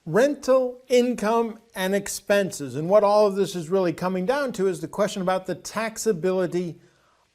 Rental income and expenses. And what all of this is really coming down to is the question about the taxability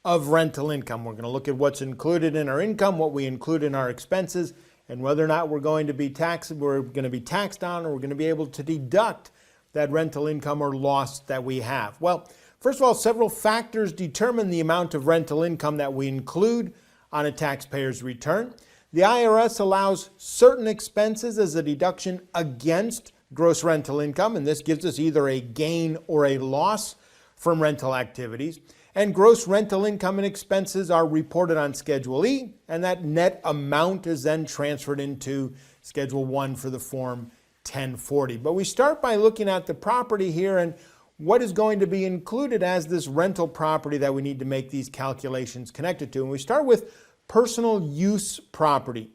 of rental income. We're going to look at what's included in our income, what we include in our expenses, and whether or not we're going to be taxed on, or we're going to be able to deduct that rental income or loss that we have. Well, first of all, several factors determine the amount of rental income that we include on a taxpayer's return. The IRS allows certain expenses as a deduction against gross rental income, and this gives us either a gain or a loss from rental activities. And gross rental income and expenses are reported on Schedule E, and that net amount is then transferred into Schedule 1 for the Form 1040. But we start by looking at the property here and what is going to be included as this rental property that we need to make these calculations connected to. And we start with personal use property.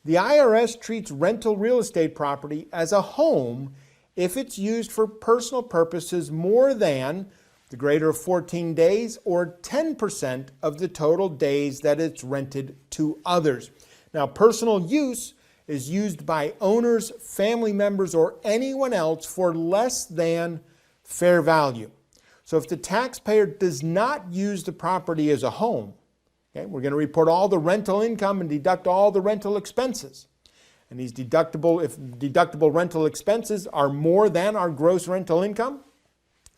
The IRS treats rental real estate property as a home if it's used for personal purposes more than the greater of 14 days or 10% of the total days that it's rented to others. Now, personal use is used by owners, family members, or anyone else for less than fair value. So if the taxpayer does not use the property as a home, okay, we're going to report all the rental income and deduct all the rental expenses. And these deductible rental expenses are more than our gross rental income,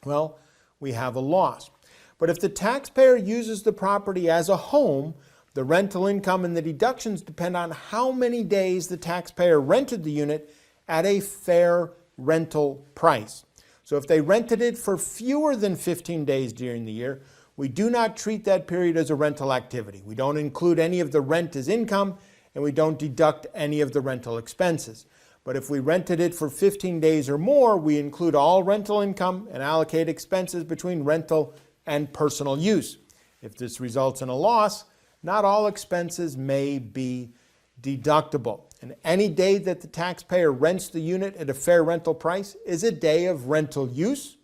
well, we have a loss. But if the taxpayer uses the property as a home, the rental income and the deductions depend on how many days the taxpayer rented the unit at a fair rental price. So if they rented it for fewer than 15 days during the year, we do not treat that period as a rental activity. We don't include any of the rent as income, and we don't deduct any of the rental expenses. But if we rented it for 15 days or more, we include all rental income and allocate expenses between rental and personal use. If this results in a loss, not all expenses may be deductible. And any day that the taxpayer rents the unit at a fair rental price is a day of rental use,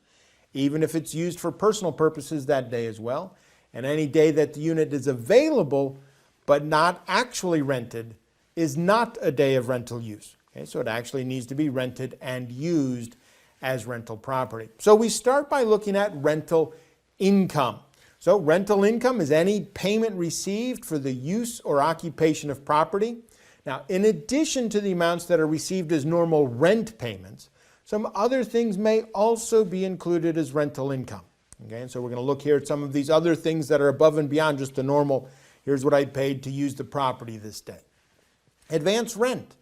even if it's used for personal purposes that day as well. And any day that the unit is available but not actually rented is not a day of rental use. Okay, so it actually needs to be rented and used as rental property. So we start by looking at rental income. So rental income is any payment received for the use or occupation of property. Now, in addition to the amounts that are received as normal rent payments, some other things may also be included as rental income. Okay, and so we're going to look here at some of these other things that are above and beyond just the normal, here's what I paid to use the property this day. Advance rent.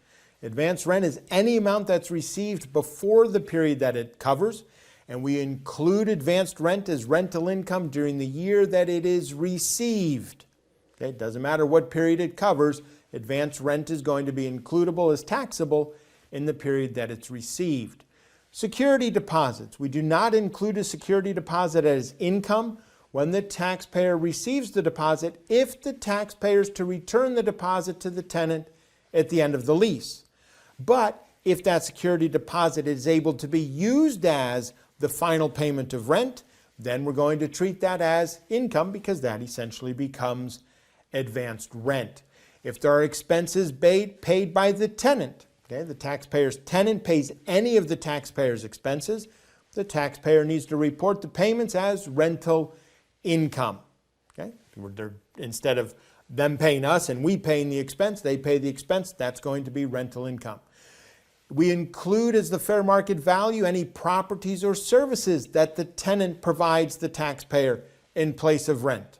Advance rent is any amount that's received before the period that it covers, and we include advanced rent as rental income during the year that it is received. Okay, it doesn't matter what period it covers, advance rent is going to be includable as taxable in the period that it's received. Security deposits. We do not include a security deposit as income when the taxpayer receives the deposit if the taxpayer is to return the deposit to the tenant at the end of the lease. But if that security deposit is able to be used as the final payment of rent, then we're going to treat that as income because that essentially becomes advanced rent. If there are expenses paid by the tenant, okay, the taxpayer's tenant pays any of the taxpayer's expenses, the taxpayer needs to report the payments as rental income. Okay? Instead of them paying us and we paying the expense, they pay the expense, that's going to be rental income. We include as the fair market value any properties or services that the tenant provides the taxpayer in place of rent.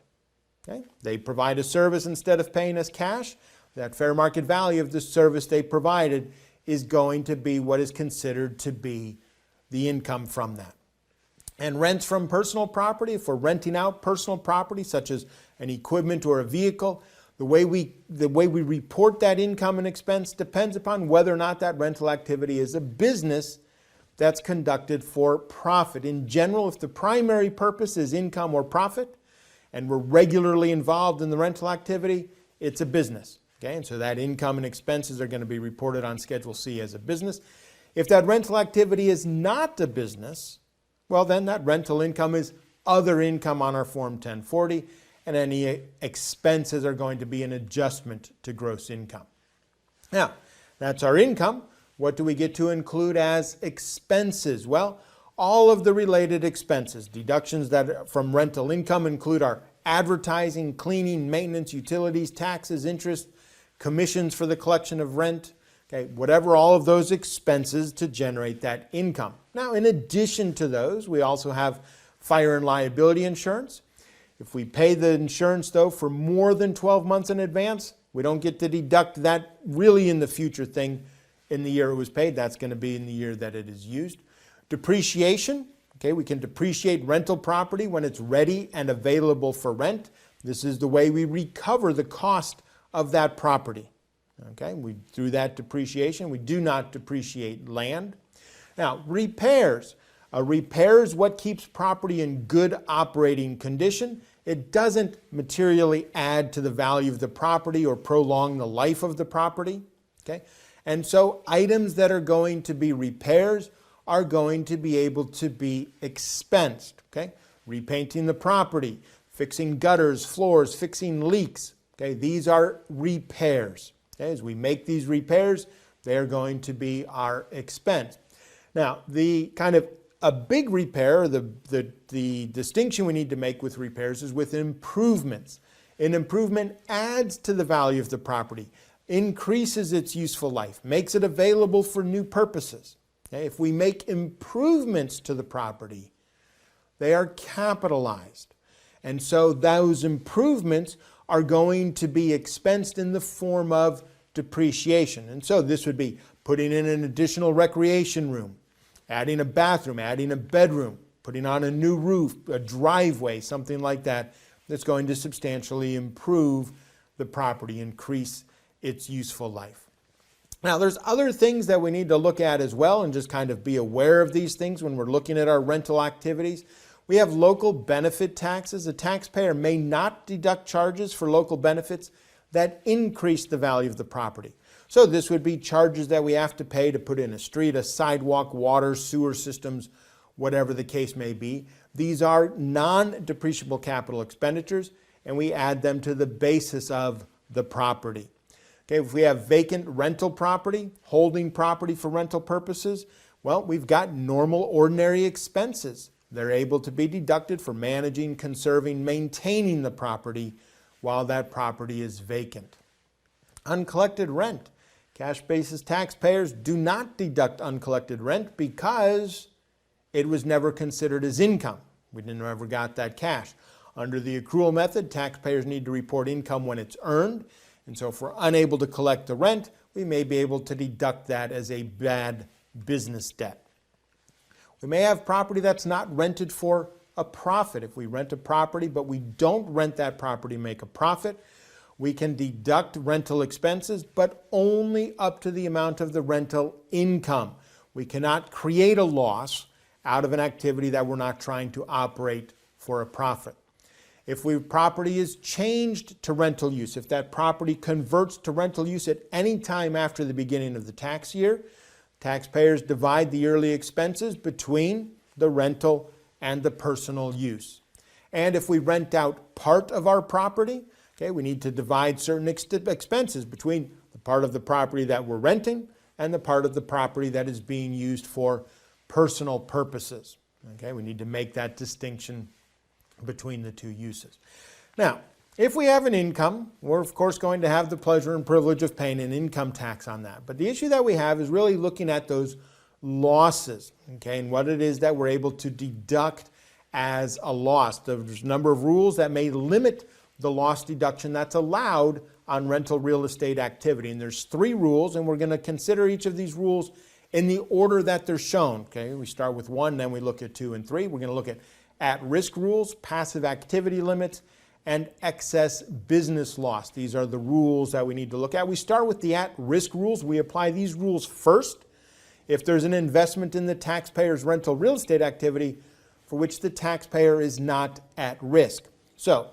Okay? They provide a service instead of paying us cash. That fair market value of the service they provided is going to be what is considered to be the income from that. And rents from personal property, if we're renting out personal property such as an equipment or a vehicle, the way we report that income and expense depends upon whether or not that rental activity is a business that's conducted for profit. In general, if the primary purpose is income or profit, and we're regularly involved in the rental activity, it's a business. Okay, and so that income and expenses are going to be reported on Schedule C as a business. If that rental activity is not a business, well then that rental income is other income on our Form 1040, and any expenses are going to be an adjustment to gross income. Now, that's our income. What do we get to include as expenses? Well, all of the related expenses. Deductions that from rental income include our advertising, cleaning, maintenance, utilities, taxes, interest, commissions for the collection of rent, okay, whatever, all of those expenses to generate that income. Now, in addition to those, we also have fire and liability insurance. If we pay the insurance, though, for more than 12 months in advance, we don't get to deduct that really in the future thing in the year it was paid. That's going to be in the year that it is used. Depreciation, okay, we can depreciate rental property when it's ready and available for rent. This is the way we recover the cost of that property. Okay, through that depreciation, we do not depreciate land. Now, repairs. A repair is what keeps property in good operating condition. It doesn't materially add to the value of the property or prolong the life of the property. Okay, and so items that are going to be repairs are going to be able to be expensed. Okay, repainting the property, fixing gutters, floors, fixing leaks. Okay, these are repairs. Okay, as we make these repairs, they are going to be our expense. Now, the kind of a big repair, the distinction we need to make with repairs is with improvements. An improvement adds to the value of the property, increases its useful life, makes it available for new purposes. Okay, if we make improvements to the property, they are capitalized. And so those improvements are going to be expensed in the form of depreciation. And so this would be putting in an additional recreation room, adding a bathroom, adding a bedroom, putting on a new roof, a driveway, something like that, that's going to substantially improve the property, increase its useful life. Now, there's other things that we need to look at as well and just kind of be aware of these things when we're looking at our rental activities. We have local benefit taxes. A taxpayer may not deduct charges for local benefits that increase the value of the property. So this would be charges that we have to pay to put in a street, a sidewalk, water, sewer systems, whatever the case may be. These are non-depreciable capital expenditures, and we add them to the basis of the property. Okay, if we have vacant rental property, holding property for rental purposes, well, we've got normal, ordinary expenses. They're able to be deducted for managing, conserving, maintaining the property while that property is vacant. Uncollected rent. Cash basis taxpayers do not deduct uncollected rent because it was never considered as income. We never got that cash. Under the accrual method, taxpayers need to report income when it's earned. And so if we're unable to collect the rent, we may be able to deduct that as a bad business debt. We may have property that's not rented for a profit. If we rent a property but we don't rent that property to make a profit, we can deduct rental expenses, but only up to the amount of the rental income. We cannot create a loss out of an activity that we're not trying to operate for a profit. If property is changed to rental use, if that property converts to rental use at any time after the beginning of the tax year, taxpayers divide the yearly expenses between the rental and the personal use. And if we rent out part of our property, okay, we need to divide certain expenses between the part of the property that we're renting and the part of the property that is being used for personal purposes. Okay, we need to make that distinction between the two uses. Now, if we have an income, we're of course going to have the pleasure and privilege of paying an income tax on that. But the issue that we have is really looking at those losses, okay, and what it is that we're able to deduct as a loss. There's a number of rules that may limit the loss deduction that's allowed on rental real estate activity. And there's 3 rules, and we're going to consider each of these rules in the order that they're shown. Okay, we start with 1, then we look at 2 and 3. We're going to look at risk rules, passive activity limits, and excess business loss. These are the rules that we need to look at. We start with the at-risk rules. We apply these rules first if there's an investment in the taxpayer's rental real estate activity for which the taxpayer is not at risk. So,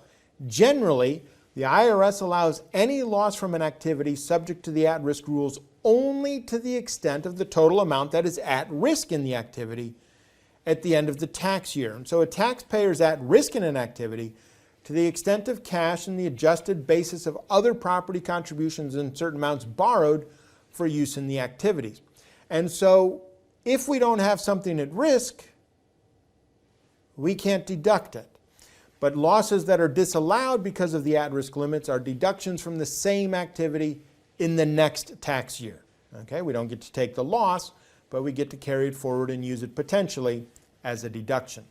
generally, the IRS allows any loss from an activity subject to the at-risk rules only to the extent of the total amount that is at risk in the activity at the end of the tax year. And so a taxpayer is at risk in an activity to the extent of cash and the adjusted basis of other property contributions and certain amounts borrowed for use in the activities. And so if we don't have something at risk, we can't deduct it. But losses that are disallowed because of the at-risk limits are deductions from the same activity in the next tax year. Okay, we don't get to take the loss, but we get to carry it forward and use it potentially as a deduction.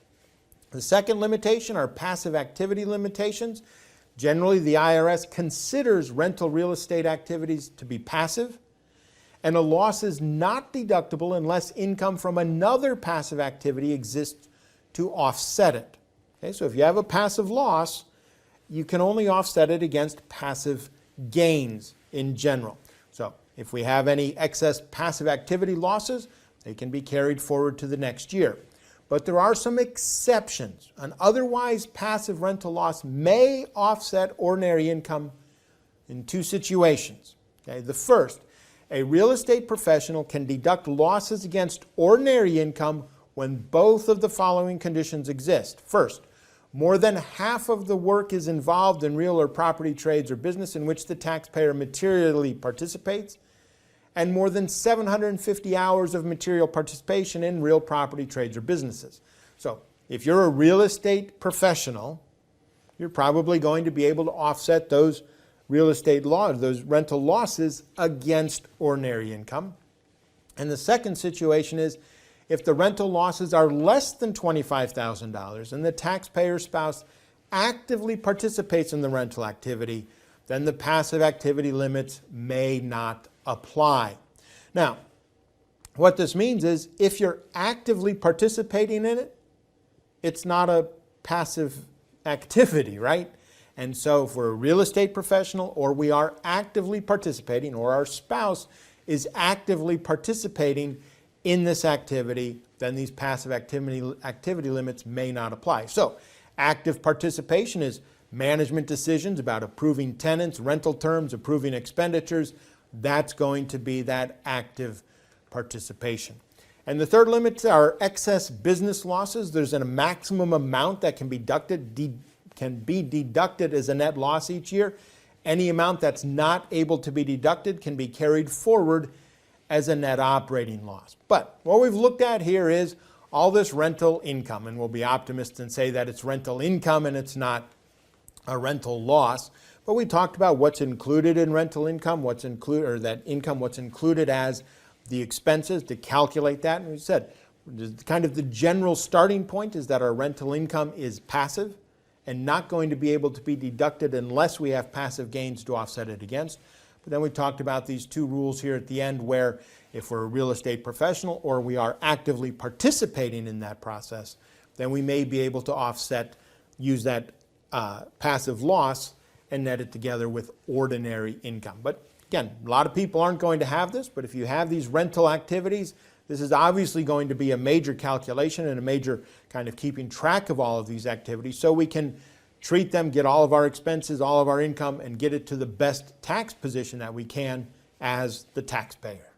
The second limitation are passive activity limitations. Generally, the IRS considers rental real estate activities to be passive, and a loss is not deductible unless income from another passive activity exists to offset it. Okay, so if you have a passive loss, you can only offset it against passive gains in general. So if we have any excess passive activity losses, they can be carried forward to the next year. But there are some exceptions. An otherwise passive rental loss may offset ordinary income in two situations. Okay, the first, a real estate professional can deduct losses against ordinary income when both of the following conditions exist. First, more than half of the work is involved in real or property trades or business in which the taxpayer materially participates, and more than 750 hours of material participation in real property trades or businesses. So if you're a real estate professional, you're probably going to be able to offset those real estate losses, those rental losses against ordinary income. And the second situation is if the rental losses are less than $25,000 and the taxpayer's spouse actively participates in the rental activity, then the passive activity limits may not apply. Now, what this means is if you're actively participating in it, it's not a passive activity, right? And so if we're a real estate professional or we are actively participating or our spouse is actively participating in this activity, then these passive activity limits may not apply. So active participation is management decisions about approving tenants, rental terms, approving expenditures. That's going to be that active participation. And the third limit are excess business losses. There's a maximum amount that can be deducted as a net loss each year. Any amount that's not able to be deducted can be carried forward as a net operating loss. But what we've looked at here is all this rental income, and we'll be optimists and say that it's rental income and it's not a rental loss. But we talked about what's included in rental income, what's included as the expenses to calculate that. And we said kind of the general starting point is that our rental income is passive and not going to be able to be deducted unless we have passive gains to offset it against. But then we talked about these two rules here at the end where if we're a real estate professional or we are actively participating in that process, then we may be able to use that passive loss and net it together with ordinary income. But again, a lot of people aren't going to have this, but if you have these rental activities, this is obviously going to be a major calculation and a major kind of keeping track of all of these activities so we can treat them, get all of our expenses, all of our income, and get it to the best tax position that we can as the taxpayer.